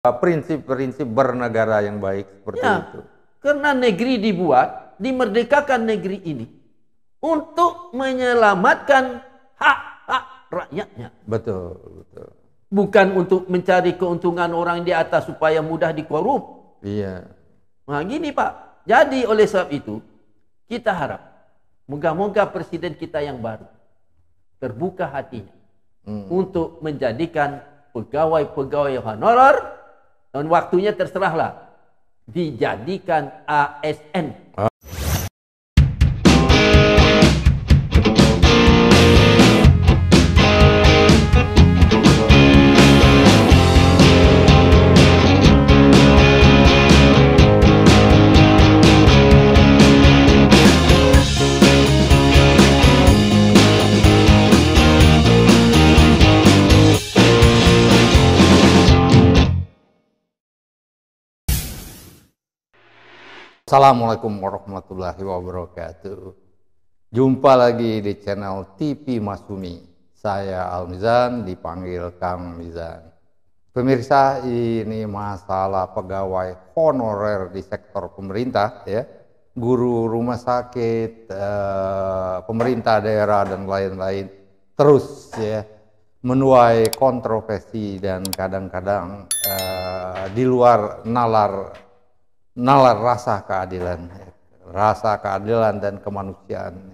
prinsip-prinsip bernegara yang baik seperti itu. Karena negeri dibuat, dimerdekakan negeri ini untuk menyelamatkan hak-hak rakyatnya. Betul, betul. Bukan untuk mencari keuntungan orang di atas supaya mudah dikorup. Iya. Nah gini Pak, jadi oleh sebab itu kita harap moga-moga presiden kita yang baru terbuka hatinya untuk menjadikan pegawai-pegawai honorer, dan waktunya terserahlah dijadikan ASN. Assalamualaikum warahmatullahi wabarakatuh. Jumpa lagi di channel TV Masumi. Saya Al Mizan, dipanggil Kang Mizan. Pemirsa, ini masalah pegawai honorer di sektor pemerintah, ya, guru rumah sakit, pemerintah daerah dan lain-lain, terus ya menuai kontroversi dan kadang-kadang di luar nalar rasa keadilan dan kemanusiaan.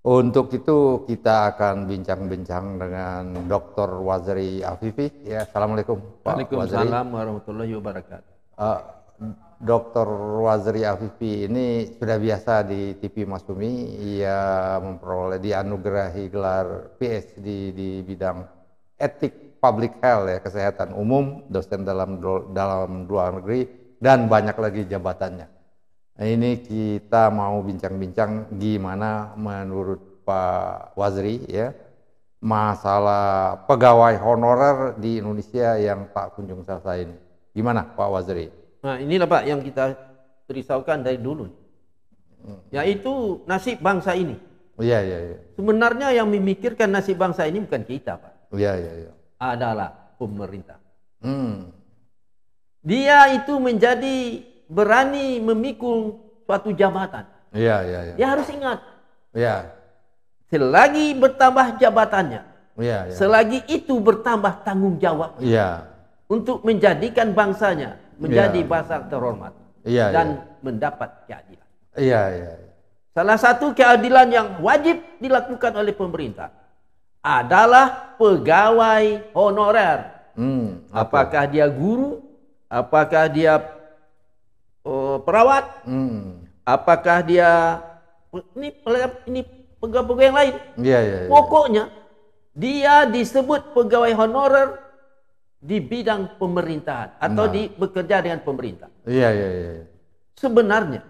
Untuk itu kita akan bincang-bincang dengan Dr. Wazri Afifi. Ya, assalamualaikum Pak Wazri. Waalaikumsalam warahmatullahi wabarakatuh. Dr. Wazri Afifi ini sudah biasa di TV Masumi. Ia memperoleh dianugerahi gelar PhD di bidang etik public health, ya, kesehatan umum, dosen dalam luar negeri, dan banyak lagi jabatannya. Nah, ini kita mau bincang-bincang gimana menurut Pak Wazri, ya, masalah pegawai honorer di Indonesia yang tak kunjung selesai ini. Gimana Pak Wazri? Nah inilah Pak yang kita risaukan dari dulu, yaitu nasib bangsa ini. Iya. Sebenarnya yang memikirkan nasib bangsa ini bukan kita Pak. Iya. Adalah pemerintah. Dia itu menjadi berani memikul suatu jabatan. Iya. Dia harus ingat. Iya. Selagi bertambah jabatannya, Iya. selagi itu bertambah tanggung jawab. Iya. Untuk menjadikan bangsanya menjadi bangsa terhormat. Iya. Dan mendapat keadilan. Iya. Salah satu keadilan yang wajib dilakukan oleh pemerintah adalah pegawai honorer. Apakah dia guru? Apakah dia perawat? Apakah dia ini pegawai-pegawai yang lain? Iya. Pokoknya dia disebut pegawai honorer di bidang pemerintahan atau bekerja dengan pemerintah. Iya. Sebenarnya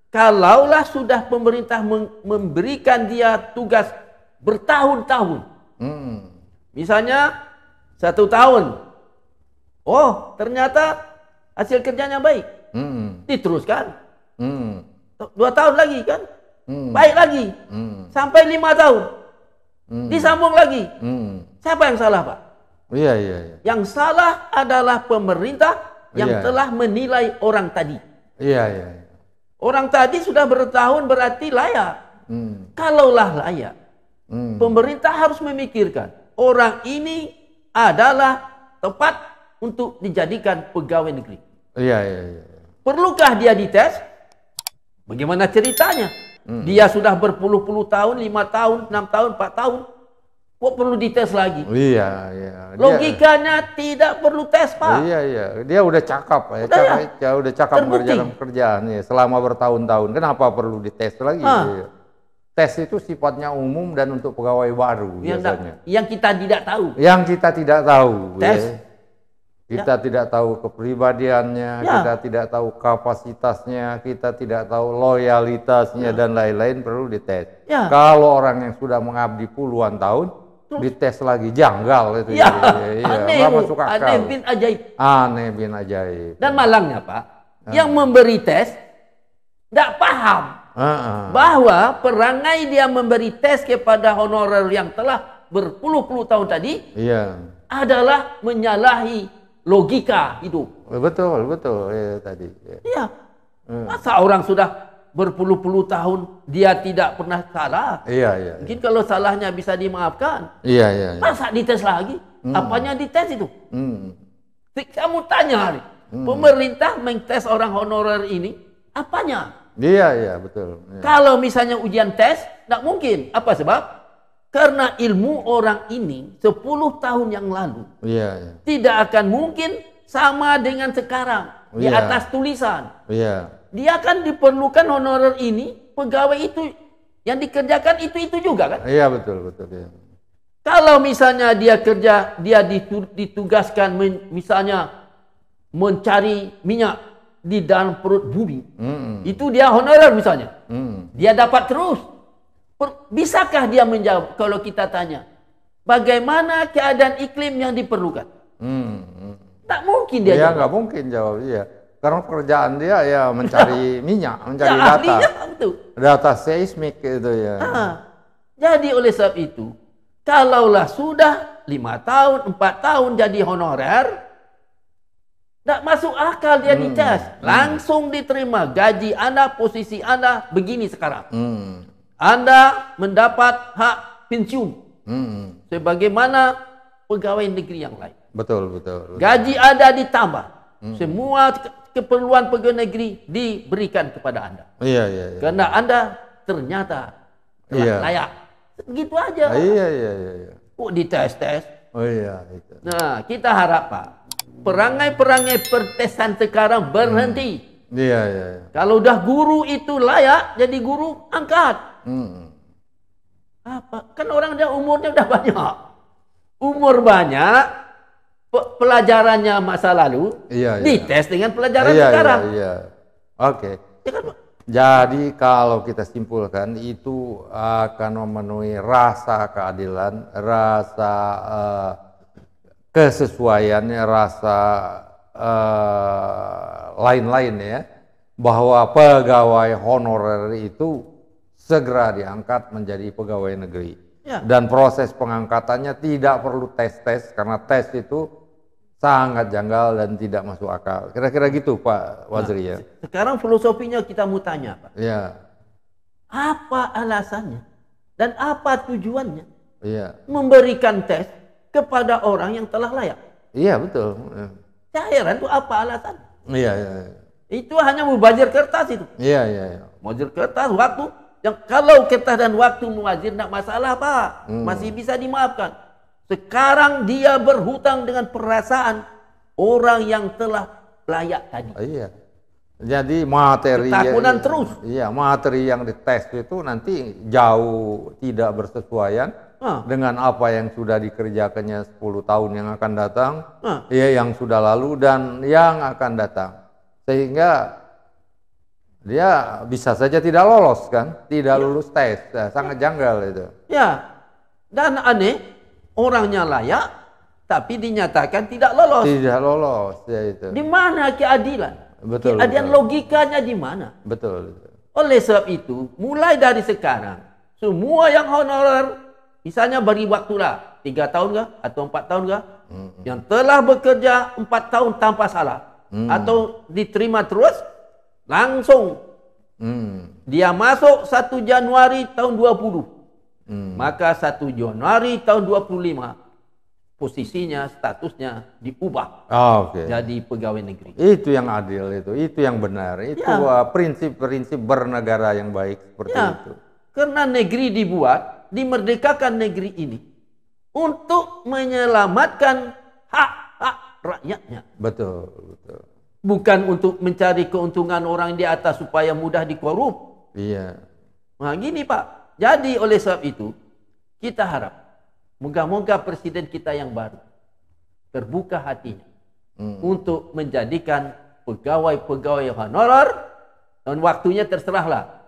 kalaulah sudah pemerintah memberikan dia tugas bertahun-tahun, misalnya 1 tahun, oh ternyata hasil kerjanya baik, diteruskan. 2 tahun lagi kan, baik lagi, sampai 5 tahun, disambung lagi. Siapa yang salah Pak? Iya. Yang salah adalah pemerintah yang telah menilai orang tadi. Iya. Orang tadi sudah bertahun berarti layak. Kalaulah layak, pemerintah harus memikirkan orang ini adalah tepat untuk dijadikan pegawai negeri. Iya. Perlukah dia dites? Bagaimana ceritanya? Dia sudah berpuluh-puluh tahun, 5 tahun, 6 tahun, 4 tahun. Kok perlu dites lagi? Iya. Logikanya tidak perlu tes Pak. Iya. Dia udah cakap, udah cakap mengerjakan pekerjaan ya, selama bertahun-tahun. Kenapa perlu dites lagi? Tes itu sifatnya umum dan untuk pegawai baru biasanya. Yang kita tidak tahu. Yang kita tidak tahu. Tes. Ya. Kita tidak tahu kepribadiannya, kita tidak tahu kapasitasnya, kita tidak tahu loyalitasnya dan lain-lain, perlu dites. Kalau orang yang sudah mengabdi puluhan tahun, dites lagi, janggal itu. Aneh, masuk akal. aneh bin ajaib. Aneh bin ajaib. Dan malangnya Pak, yang memberi tes tidak paham bahwa perangai dia memberi tes kepada honorer yang telah berpuluh-puluh tahun tadi adalah menyalahi logika hidup. Betul, betul ya, tadi. Iya. Masa orang sudah berpuluh-puluh tahun dia tidak pernah salah? Iya, iya. Mungkin kalau salahnya bisa dimaafkan. Iya, iya. Masa dites lagi? Apanya dites itu? Kamu tanya hari, pemerintah mengtes orang honorer ini, apanya? Iya, iya, betul. Iya. Kalau misalnya ujian tes, tidak mungkin. Apa sebab? Karena ilmu orang ini 10 tahun yang lalu Iya, iya. tidak akan mungkin sama dengan sekarang di Iya. atas tulisan. Iya. Dia akan diperlukan honorer ini, pegawai itu yang dikerjakan itu juga kan? Iya, betul, betul. Iya. Kalau misalnya dia kerja, dia ditugaskan misalnya mencari minyak di dalam perut bumi, itu dia honorer misalnya, dia dapat terus. Bisakah dia menjawab kalau kita tanya, bagaimana keadaan iklim yang diperlukan? Tak mungkin dia jawab. Nggak mungkin jawab, iya. Karena pekerjaan dia ya mencari minyak, mencari ya, data. Itu. Data seismik itu ya. Jadi oleh sebab itu, kalaulah sudah 5 tahun, 4 tahun jadi honorer, tak masuk akal dia dites. Langsung diterima gaji Anda, posisi Anda begini sekarang. Anda mendapat hak pensiun. Sebagaimana pegawai negeri yang lain. Betul, betul. Gaji Anda ditambah. Semua keperluan pegawai negeri diberikan kepada Anda. Iya, iya, iya. Karena Anda ternyata telah layak. Gitu aja. Iya, iya, iya. Oh, dites-tes. Oh iya, itu. Nah, kita harap Pak, perangai-perangai pertesan sekarang berhenti. Iya, iya, iya. Kalau udah guru itu layak jadi guru, angkat. Apa? Kan orang dia umurnya udah banyak. Umur banyak, pelajarannya masa lalu, dites dengan pelajaran sekarang. Iya. Oke. Ya kan, jadi kalau kita simpulkan itu akan memenuhi rasa keadilan, rasa kesesuaiannya, rasa lain-lain ya, bahwa pegawai honorer itu segera diangkat menjadi pegawai negeri. Ya. Dan proses pengangkatannya tidak perlu tes-tes, karena tes itu sangat janggal dan tidak masuk akal. Kira-kira gitu Pak Waziri ya. Sekarang filosofinya kita mau tanya Pak. Ya. Apa alasannya dan apa tujuannya? Iya. Memberikan tes kepada orang yang telah layak. Iya, betul. Saya heran tuh apa alasan? Iya, iya. Itu hanya mubazir kertas itu. Iya, iya, iya. Mubazir kertas waktu yang kalau kertas dan waktu mubazir tidak masalah Pak, masih bisa dimaafkan. Sekarang dia berhutang dengan perasaan orang yang telah layak tadi. Iya. Jadi materi ketakutan terus. Iya, materi yang dites itu nanti jauh tidak bersesuaian dengan apa yang sudah dikerjakannya 10 tahun yang akan datang, ya yang sudah lalu dan yang akan datang. Sehingga dia bisa saja tidak lolos kan, tidak lulus tes, sangat janggal itu. Ya, dan aneh, orangnya layak, tapi dinyatakan tidak lolos. Tidak lolos, ya itu. Di mana keadilan? Betul. Keadilan logikanya di mana? Betul. Oleh sebab itu, mulai dari sekarang, semua yang honorer, misalnya beri waktulah 3 tahun kah atau 4 tahun kah, yang telah bekerja 4 tahun tanpa salah, atau diterima terus, langsung dia masuk 1 Januari tahun 20. Maka 1 Januari tahun 25 posisinya, statusnya diubah jadi pegawai negeri. Itu yang adil, itu yang benar, itu prinsip-prinsip bernegara yang baik seperti itu. Karena negeri dibuat, dimerdekakan negeri ini untuk menyelamatkan hak-hak rakyatnya. Betul, betul. Bukan untuk mencari keuntungan orang di atas supaya mudah dikorup. Iya. Nah gini Pak, jadi oleh sebab itu kita harap moga-moga presiden kita yang baru terbuka hatinya untuk menjadikan pegawai-pegawai honorer, dan waktunya terserahlah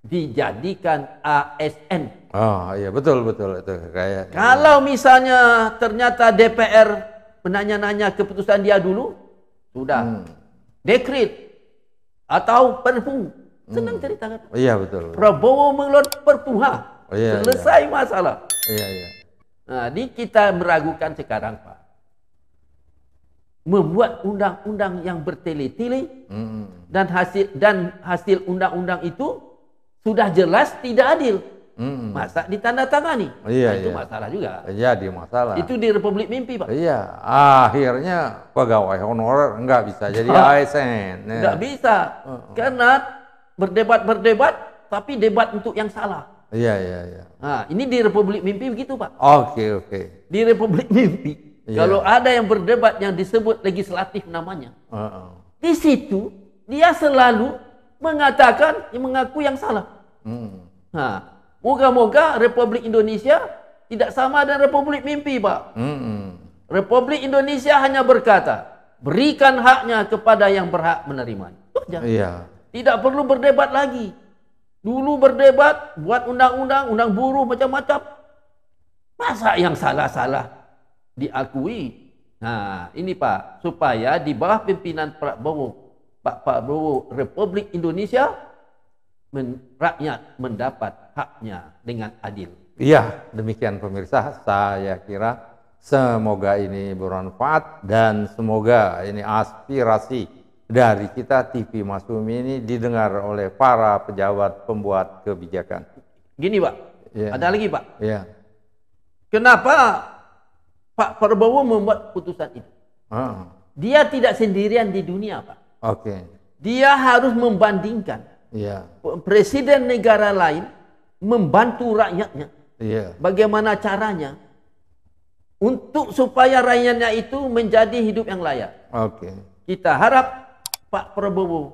dijadikan ASN. Oh iya, betul betul itu kayak. Kalau misalnya ternyata DPR menanya-nanya keputusan dia dulu, sudah dekret atau perpu, senang cerita kan? Iya betul. Prabowo mengeluarkan perpu, selesai masalah. Iya iya. Nah, ini kita meragukan sekarang Pak. membuat undang-undang yang bertele-tele dan hasil undang-undang itu sudah jelas tidak adil. Masa ditandatangani? Iya, itu iya. masalah juga. Jadi masalah. Itu di Republik Mimpi, Pak. Iya, akhirnya pegawai honorer nggak bisa jadi ASN. Nggak bisa, karena berdebat, tapi debat untuk yang salah. Iya, iya, iya. Nah, ini di Republik Mimpi begitu, Pak. Oke, oke. Di Republik Mimpi, kalau ada yang berdebat yang disebut legislatif namanya, di situ dia selalu mengatakan, mengaku yang salah. Nah, moga-moga Republik Indonesia tidak sama dengan Republik Mimpi, Pak. Republik Indonesia hanya berkata, berikan haknya kepada yang berhak menerimanya. Iya. Tidak perlu berdebat lagi. Dulu berdebat, buat undang-undang, undang buruh, macam-macam. Masa yang salah-salah diakui? Nah, ini Pak, supaya di bawah pimpinan Pak Prabowo, Republik Indonesia, rakyat mendapat haknya dengan adil. Iya, demikian pemirsa, saya kira semoga ini bermanfaat dan semoga ini aspirasi dari kita TV Masyumi ini didengar oleh para pejabat pembuat kebijakan. Gini Pak, ada lagi Pak. Iya. Kenapa Pak Prabowo membuat putusan itu? Dia tidak sendirian di dunia Pak. Oke. Dia harus membandingkan. Iya. Presiden negara lain membantu rakyatnya. Iya. Bagaimana caranya untuk supaya rakyatnya itu menjadi hidup yang layak. Oke. Kita harap Pak Prabowo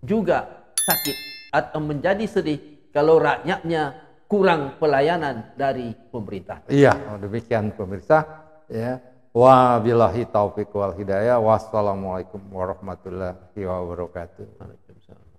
juga sakit atau menjadi sedih kalau rakyatnya kurang pelayanan dari pemerintah. Iya, demikian pemirsa. Ya. Wabillahi taufiq wal hidayah. Wassalamualaikum warahmatullahi wabarakatuh. Waalaikumsalam.